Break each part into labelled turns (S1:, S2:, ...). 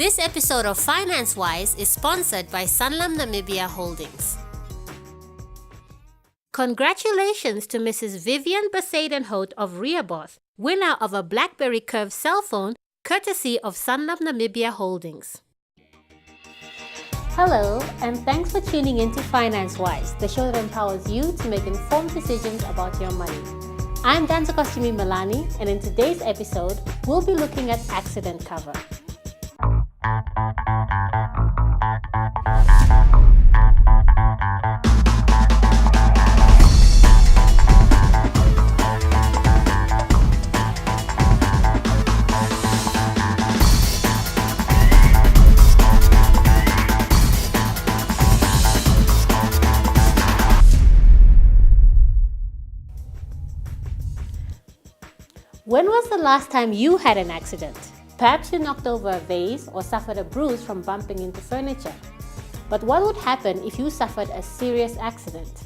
S1: This episode of Financewize is sponsored by Sanlam Namibia Holdings. Congratulations to Mrs. Vivian Basaidenhout of Rehoboth, winner of a BlackBerry Curve cell phone, courtesy of Sanlam Namibia Holdings. Hello, and thanks for tuning in to Financewize, the show that empowers you to make informed decisions about your money. I'm Danza Kostumi Milani, and in today's episode, we'll be looking at accident cover. When was the last time you had an accident? Perhaps you knocked over a vase or suffered a bruise from bumping into furniture. But what would happen if you suffered a serious accident?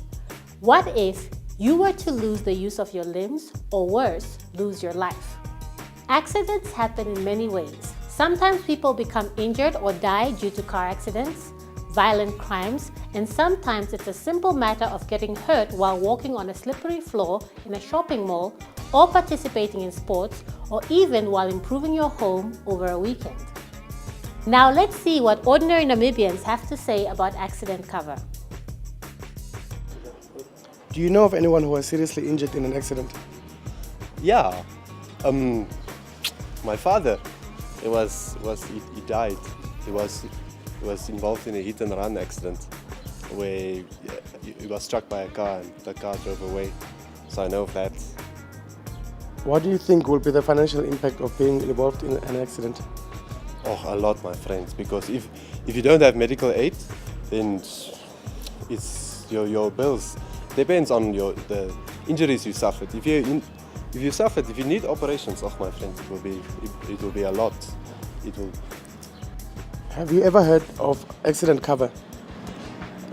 S1: What if you were to lose the use of your limbs, or worse, lose your life? Accidents happen in many ways. Sometimes people become injured or die due to car accidents, violent crimes, and sometimes it's a simple matter of getting hurt while walking on a slippery floor in a shopping mall, or participating in sports, or even while improving your home over a weekend. Now let's see what ordinary Namibians have to say about accident cover.
S2: Do you know of anyone who was seriously injured in an accident?
S3: Yeah, my father. He died. He was involved in a hit and run accident where he was struck by a car and the car drove away. So I know of that.
S2: What do you think will be the financial impact of being involved in an accident?
S3: Oh, a lot, my friends. Because if you don't have medical aid, then it's your bills. Depends on the injuries you suffered. If you need operations, oh my friend, it will be a lot. It will.
S2: Have you ever heard of accident cover?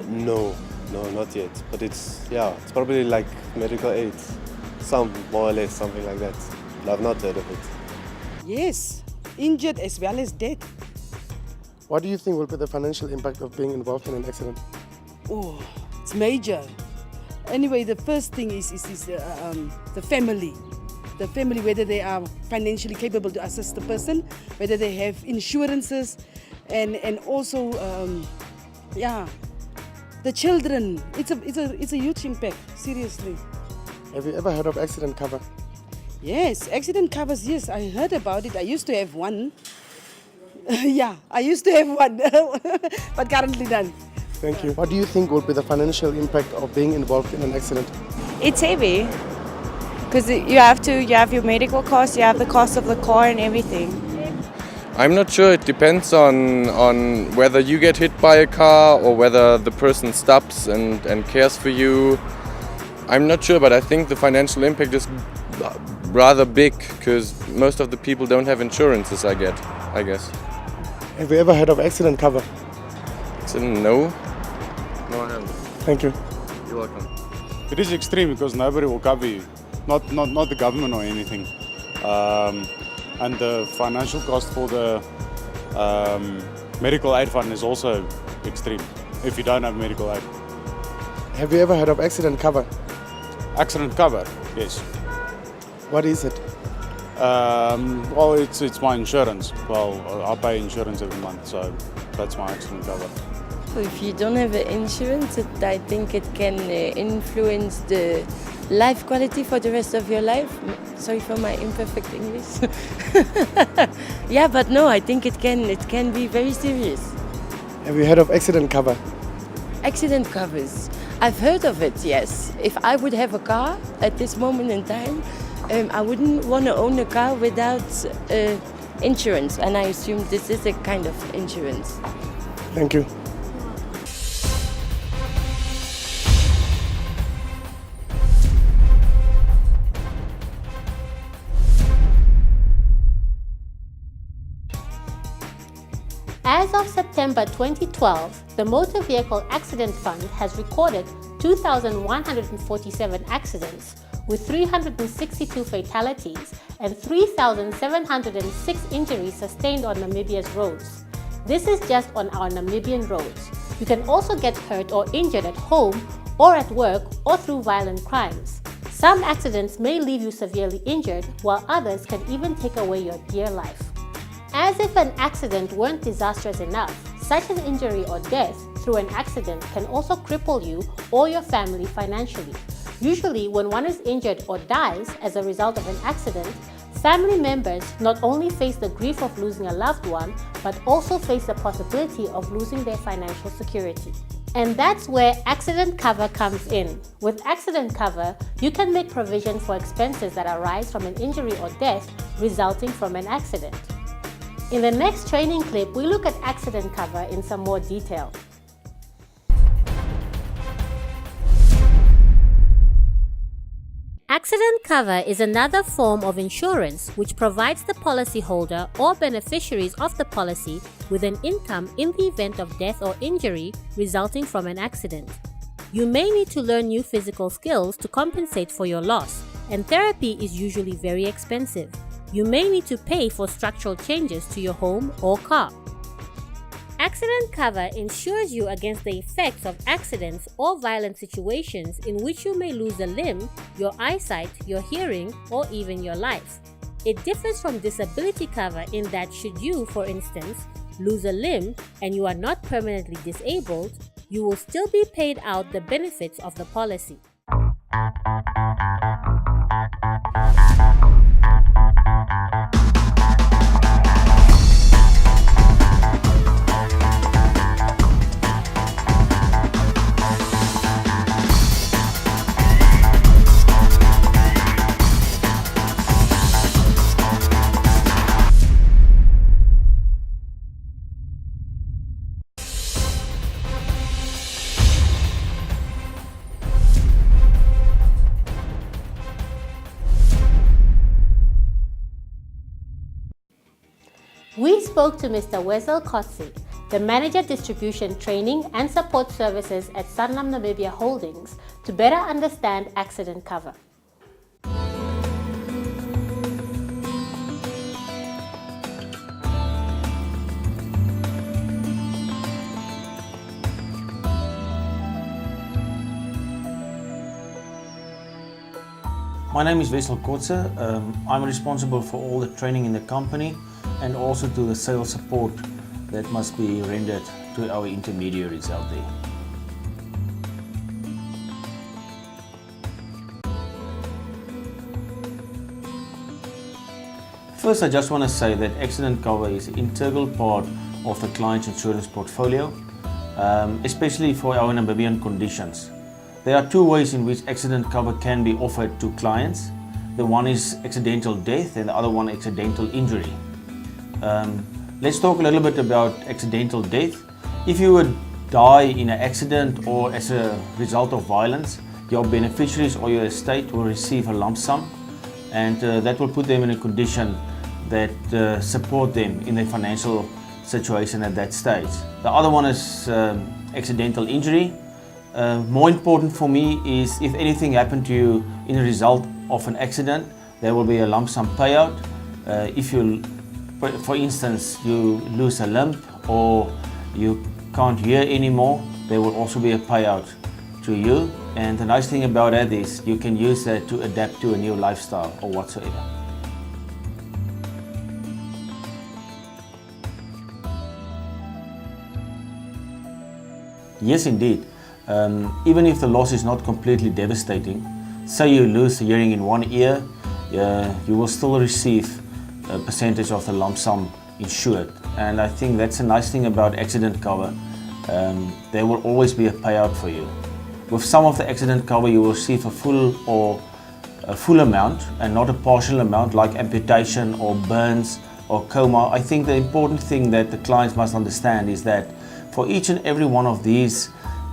S3: No, not yet. But it's probably like medical aid. Some more or less, something like that. I've not heard of it.
S4: Yes, injured as well as dead.
S2: What do you think will be the financial impact of being involved in an accident?
S4: Oh, it's major. Anyway, the first thing is the family. The family, whether they are financially capable to assist the person, whether they have insurances, and also, the children. It's a huge impact. Seriously.
S2: Have you ever heard of accident cover?
S4: Yes, accident covers, yes, I heard about it. I used to have one. I used to have one, but currently none.
S2: Thank you. What do you think will be the financial impact of being involved in an accident?
S5: It's heavy because you have your medical costs, you have the cost of the car and everything.
S6: I'm not sure. It depends on whether you get hit by a car or whether the person stops and cares for you. I'm not sure, but I think the financial impact is rather big because most of the people don't have insurances, I guess.
S2: Have you ever heard of accident cover?
S6: So no, I haven't.
S2: Thank you.
S6: You're welcome.
S7: It is extreme because nobody will cover you, not the government or anything. And the financial cost for the medical aid fund is also extreme if you don't have medical aid.
S2: Have you ever heard of accident cover?
S7: Accident cover, yes.
S2: What is it?
S7: Well, it's my insurance. Well, I pay insurance every month, so that's my accident cover.
S5: If you don't have insurance, I think it can influence the life quality for the rest of your life. Sorry for my imperfect English. Yeah, but no, I think it can be very serious.
S2: Have you heard of accident cover?
S5: Accident covers. I've heard of it, yes. If I would have a car at this moment in time, I wouldn't want to own a car without insurance, and I assume this is a kind of insurance.
S2: Thank you.
S1: of September 2012, the Motor Vehicle Accident Fund has recorded 2,147 accidents with 362 fatalities and 3,706 injuries sustained on Namibia's roads. This is just on our Namibian roads. You can also get hurt or injured at home or at work or through violent crimes. Some accidents may leave you severely injured, while others can even take away your dear life. As if an accident weren't disastrous enough, such an injury or death through an accident can also cripple you or your family financially. Usually, when one is injured or dies as a result of an accident, family members not only face the grief of losing a loved one, but also face the possibility of losing their financial security. And that's where accident cover comes in. With accident cover, you can make provision for expenses that arise from an injury or death resulting from an accident. In the next training clip, we look at accident cover in some more detail. Accident cover is another form of insurance which provides the policyholder or beneficiaries of the policy with an income in the event of death or injury resulting from an accident. You may need to learn new physical skills to compensate for your loss, and therapy is usually very expensive. You may need to pay for structural changes to your home or car. Accident cover insures you against the effects of accidents or violent situations in which you may lose a limb, your eyesight, your hearing, or even your life. It differs from disability cover in that should you, for instance, lose a limb and you are not permanently disabled, you will still be paid out the benefits of the policy. We spoke to Mr. Wessel Kotsi, the Manager Distribution Training and Support Services at Sanlam Namibia Holdings, to better understand accident cover.
S8: My name is Wessel Kotsi. I'm responsible for all the training in the company and also to the sales support that must be rendered to our intermediaries out there. First, I just want to say that accident cover is an integral part of the client's insurance portfolio, especially for our Namibian conditions. There are two ways in which accident cover can be offered to clients. The one is accidental death and the other one accidental injury. Let's talk a little bit about accidental death. If you would die in an accident or as a result of violence, your beneficiaries or your estate will receive a lump sum, and that will put them in a condition that support them in their financial situation at that stage. The other one is accidental injury. More important for me is if anything happened to you in a result of an accident, there will be a lump sum payout. If you, for instance, you lose a limb or you can't hear anymore, there will also be a payout to you. And the nice thing about that is you can use that to adapt to a new lifestyle or whatsoever. Yes, indeed. Even if the loss is not completely devastating, say you lose hearing in one ear, you will still receive a percentage of the lump sum insured. And I think that's a nice thing about accident cover. There will always be a payout for you. With some of the accident cover, you will receive a full amount and not a partial amount like amputation or burns or coma. I think the important thing that the clients must understand is that for each and every one of these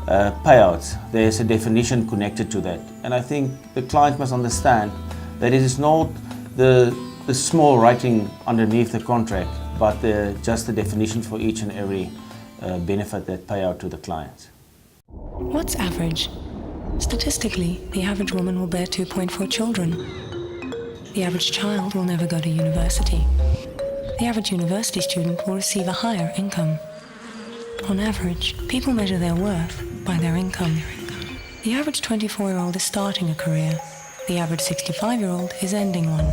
S8: payouts, there's a definition connected to that. And I think the client must understand that it is not the small writing underneath the contract but just the definition for each and every benefit that pay out to the clients.
S9: What's average? Statistically, the average woman will bear 2.4 children. The average child will never go to university. The average university student will receive a higher income. On average, people measure their worth by their income. The average 24-year-old is starting a career. The average 65-year-old is ending one.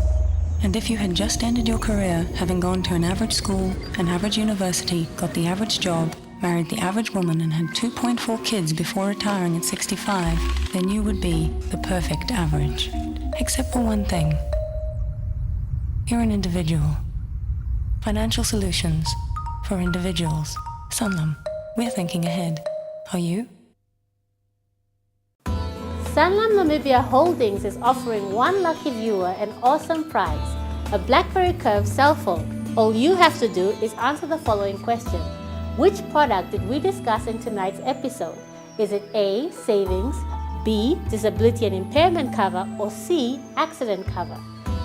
S9: And if you had just ended your career, having gone to an average school, an average university, got the average job, married the average woman and had 2.4 kids before retiring at 65, then you would be the perfect average. Except for one thing. You're an individual. Financial solutions for individuals. Sanlam. We're thinking ahead. Are you?
S1: Sanlam Namibia Holdings is offering one lucky viewer an awesome prize, a BlackBerry Curve cell phone. All you have to do is answer the following question. Which product did we discuss in tonight's episode? Is it A, savings, B, disability and impairment cover, or C, accident cover?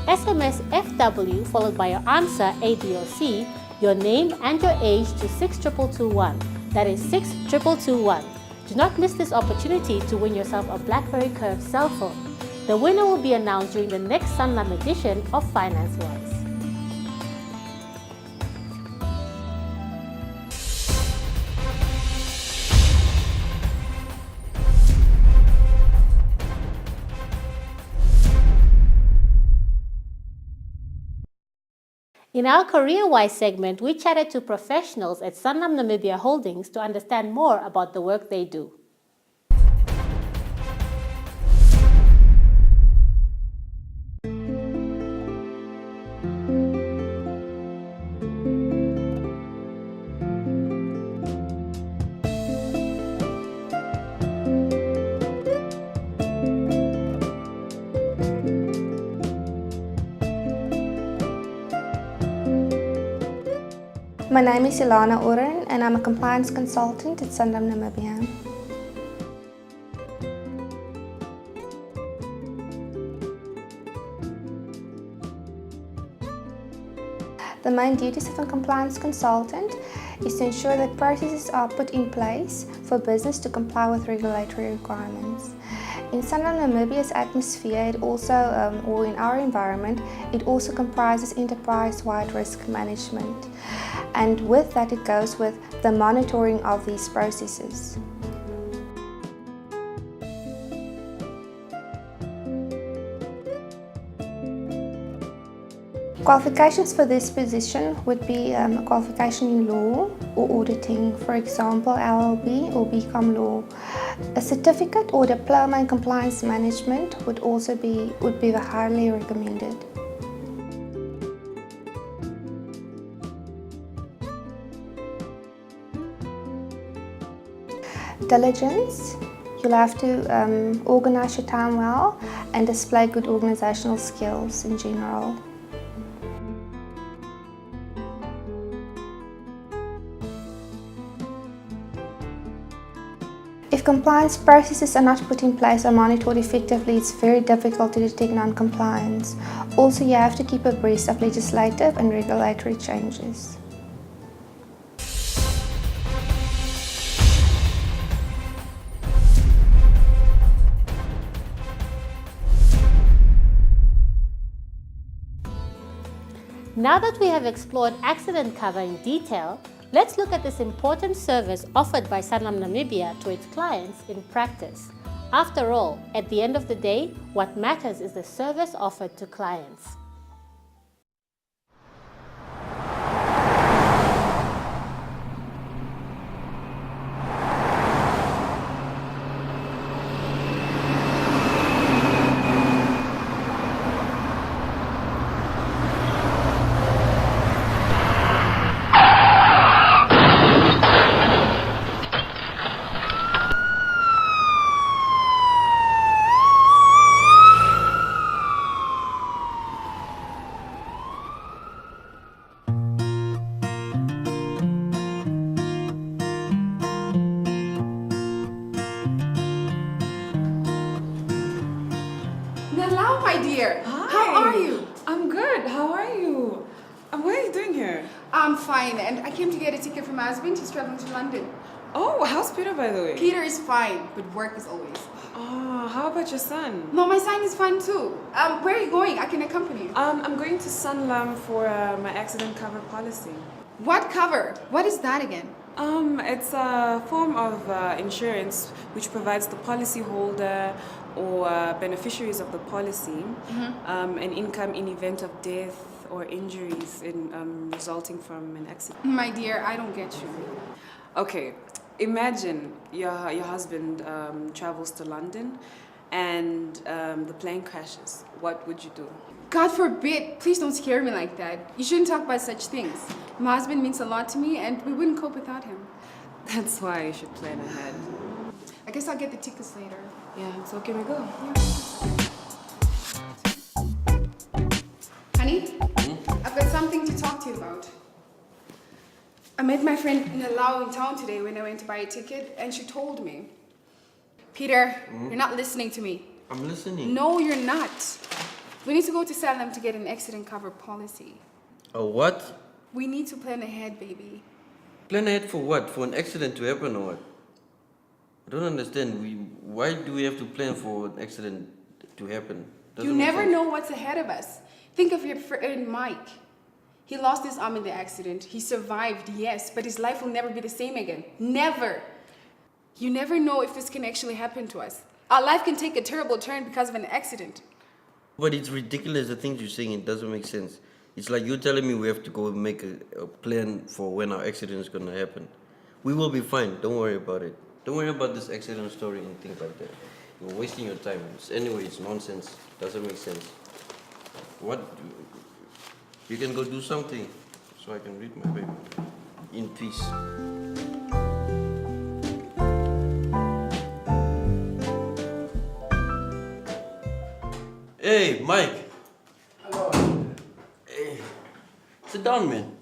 S1: SMS FW followed by your answer A, B, or C, your name and your age to 62221. That is 62221. Do not miss this opportunity to win yourself a BlackBerry Curve cell phone. The winner will be announced during the next Sanlam edition of Financewize. In our CareerWise segment, we chatted to professionals at Sanlam Namibia Holdings to understand more about the work they do.
S10: My name is Ilana Oren and I'm a compliance consultant at Sanlam Namibia. The main duties of a compliance consultant is to ensure that processes are put in place for business to comply with regulatory requirements. In Sanlam Namibia's atmosphere, it also, or in our environment, it also comprises enterprise-wide risk management. And with that, it goes with the monitoring of these processes. Qualifications for this position would be a qualification in law or auditing, for example, LLB or BCom law. A certificate or diploma in compliance management would be highly recommended. Diligence. You'll have to organize your time well and display good organizational skills in general. If compliance processes are not put in place or monitored effectively, it's very difficult to detect non-compliance. Also, you have to keep abreast of legislative and regulatory changes.
S1: Now that we have explored accident cover in detail, let's look at this important service offered by Sanlam Namibia to its clients in practice. After all, at the end of the day, what matters is the service offered to clients.
S11: Hello, my dear.
S12: Hi.
S11: How are you?
S12: I'm good. How are you? What are you doing here?
S11: I'm fine, and I came to get a ticket for my husband. He's traveling to London.
S12: Oh, how's Peter, by the way?
S11: Peter is fine, but work is always.
S12: Oh, how about your son?
S11: No, my son is fine too. Where are you going? I can accompany you.
S12: I'm going to Sanlam for my accident cover policy.
S11: What cover? What is that again?
S12: It's a form of insurance which provides the policyholder or beneficiaries of the policy an income in event of death or injuries resulting from an accident.
S11: My dear, I don't get you.
S12: Okay, imagine your husband travels to London and the plane crashes. What would you do?
S11: God forbid, please don't scare me like that. You shouldn't talk about such things. My husband means a lot to me and we wouldn't cope without him.
S12: That's why you should plan ahead.
S11: I guess I'll get the tickets later.
S12: Yeah, so can we go?
S11: Honey, I've got something to talk to you about. I met my friend Nalau in town today when I went to buy a ticket, and she told me, Peter, you're not listening to me.
S13: I'm listening.
S11: No, you're not. We need to go to Sanlam to get an accident cover policy.
S13: A what?
S11: We need to plan ahead, baby.
S13: Plan ahead for what? For an accident to happen or what? I don't understand. Why do we have to plan for an accident to happen?
S11: You never know what's ahead of us. Think of your friend Mike. He lost his arm in the accident. He survived, yes, but his life will never be the same again. Never. You never know if this can actually happen to us. Our life can take a terrible turn because of an accident.
S13: But it's ridiculous, the things you're saying. It doesn't make sense. It's like you're telling me we have to go make a plan for when our accident is going to happen. We will be fine. Don't worry about it. Don't worry about this accident story and things like that. You're wasting your time. Anyway, it's nonsense. Doesn't make sense. What? You can go do something so I can read my paper in peace. Hey, Mike.
S2: Hello.
S13: Hey. Sit down, man.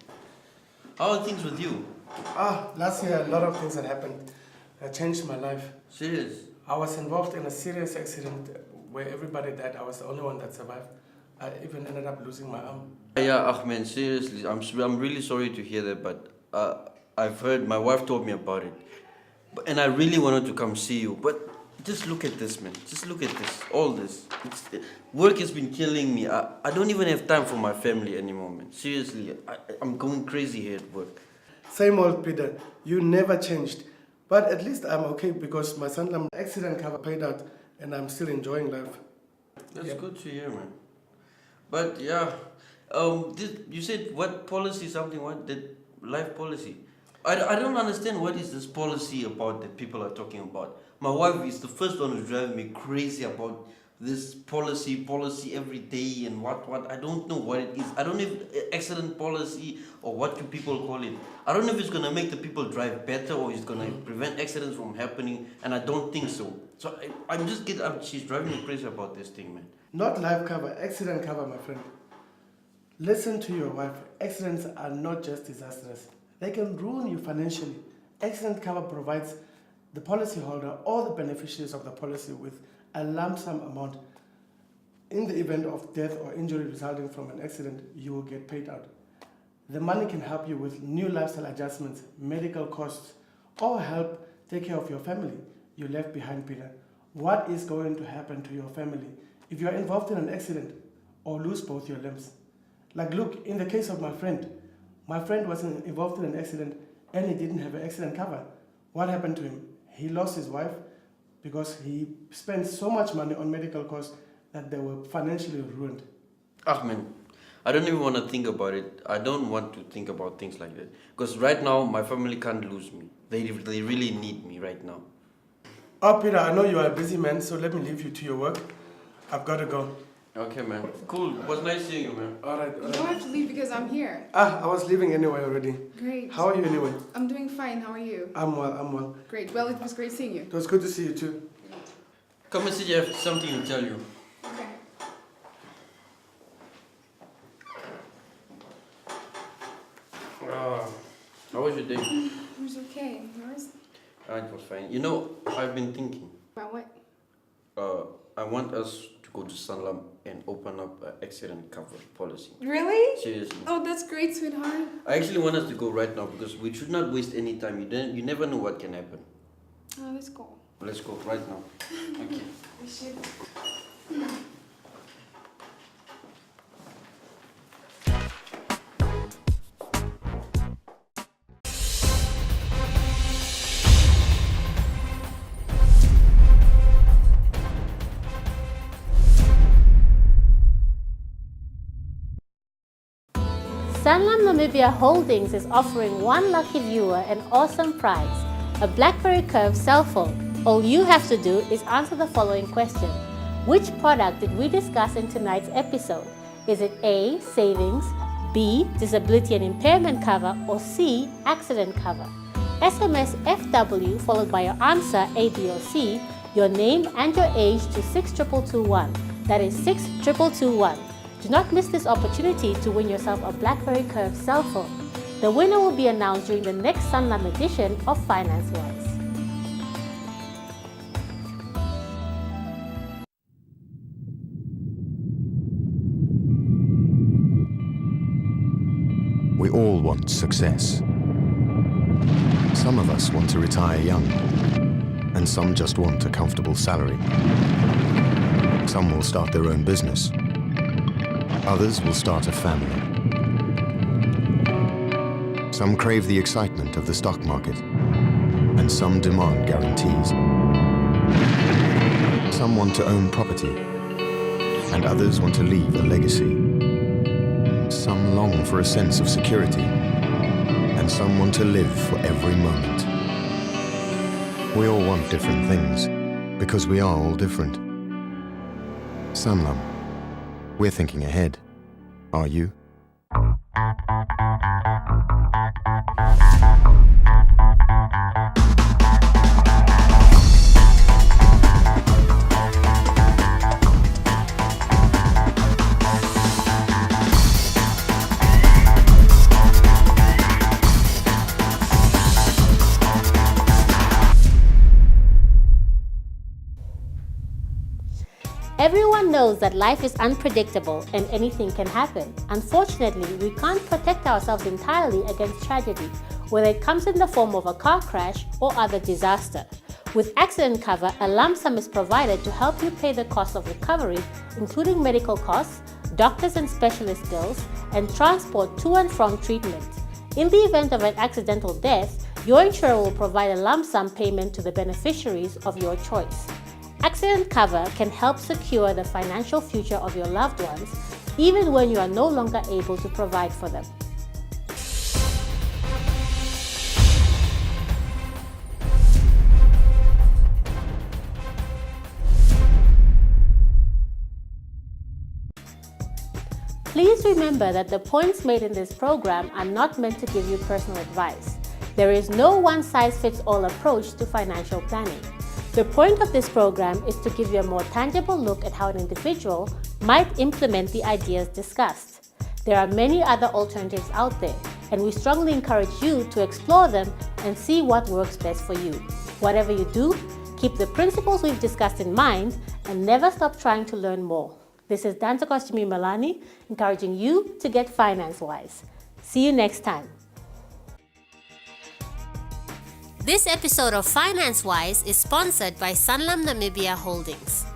S13: How are things with you?
S2: Last year a lot of things had happened that changed my life.
S13: Serious?
S2: I was involved in a serious accident where everybody died. I was the only one that survived. I even ended up losing my arm.
S13: Yeah, man, seriously, I'm really sorry to hear that, but I've heard, my wife told me about it. And I really wanted to come see you, but just look at this, man. Just look at this, all this. Work has been killing me. I don't even have time for my family anymore, man. Seriously, I'm going crazy here at work.
S2: Same old Peter, you never changed. But at least I'm okay because my Sanlam accident cover paid out and I'm still enjoying life.
S13: That's good to hear, man. But yeah, you said what policy, something, what, the life policy? I don't understand what is this policy about that people are talking about. My wife is the first one who's driving me crazy about this policy every day and what. I don't know what it is. I don't know if accident policy or what do people call it. I don't know if it's going to make the people drive better or it's going to prevent accidents from happening, and I don't think so. So she's driving me crazy about this thing, man.
S2: Not life cover, accident cover, my friend. Listen to your wife. Accidents are not just disastrous. They can ruin you financially. Accident cover provides the policyholder or the beneficiaries of the policy with a lump sum amount. In the event of death or injury resulting from an accident, you will get paid out. The money can help you with new lifestyle adjustments, medical costs, or help take care of your family you left behind, Peter. What is going to happen to your family if you are involved in an accident or lose both your limbs? Like, look, in the case of my friend was involved in an accident and he didn't have an accident cover. What happened to him? He lost his wife because he spent so much money on medical costs that they were financially ruined.
S13: Man, I don't even want to think about it. I don't want to think about things like that. Because right now, my family can't lose me. They really need me right now.
S2: Oh, Peter, I know you are a busy man, so let me leave you to your work. I've got to go.
S13: Okay, man. Cool. It was nice seeing you, man.
S2: All right.
S11: You don't have to leave because I'm here.
S2: I was leaving anyway already.
S11: Great.
S2: How are you anyway?
S11: I'm doing fine. How are you?
S2: I'm well.
S11: Great. Well, it was great seeing you.
S2: It was good to see you too.
S13: Come and sit, I have something to tell you.
S11: Okay.
S13: How was your day?
S11: It was okay. Yours?
S13: It was fine. You know, I've been thinking.
S11: About what?
S13: I want us to go to Sanlam and open up an accident cover policy.
S11: Really?
S13: Seriously.
S11: Oh, that's great, sweetheart.
S13: I actually want us to go right now because we should not waste any time. You never know what can happen.
S11: Oh, let's go.
S13: Let's go right now. Okay.
S11: We should.
S1: Sanlam Namibia Holdings is offering one lucky viewer an awesome prize, a BlackBerry Curve cell phone. All you have to do is answer the following question. Which product did we discuss in tonight's episode? Is it A, savings, B, disability and impairment cover, or C, accident cover? SMS FW followed by your answer A, B, or C, your name and your age to 62221. That is 62221. Do not miss this opportunity to win yourself a BlackBerry Curve cell phone. The winner will be announced during the next Sanlam edition of Financewize.
S14: We all want success. Some of us want to retire young, and some just want a comfortable salary. Some will start their own business. Others will start a family. Some crave the excitement of the stock market, and some demand guarantees. Some want to own property, and others want to leave a legacy. Some long for a sense of security, and some want to live for every moment. We all want different things, because we are all different. Sanlam. We're thinking ahead. Are you?
S1: Everyone knows that life is unpredictable and anything can happen. Unfortunately, we can't protect ourselves entirely against tragedy, whether it comes in the form of a car crash or other disaster. With accident cover, a lump sum is provided to help you pay the cost of recovery, including medical costs, doctors and specialist bills, and transport to and from treatment. In the event of an accidental death, your insurer will provide a lump sum payment to the beneficiaries of your choice. Accident cover can help secure the financial future of your loved ones, even when you are no longer able to provide for them. Please remember that the points made in this program are not meant to give you personal advice. There is no one-size-fits-all approach to financial planning. The point of this program is to give you a more tangible look at how an individual might implement the ideas discussed. There are many other alternatives out there, and we strongly encourage you to explore them and see what works best for you. Whatever you do, keep the principles we've discussed in mind and never stop trying to learn more. This is Danza Kostumi Malani, encouraging you to get finance-wise. See you next time. This episode of Financewize is sponsored by Sanlam Namibia Holdings.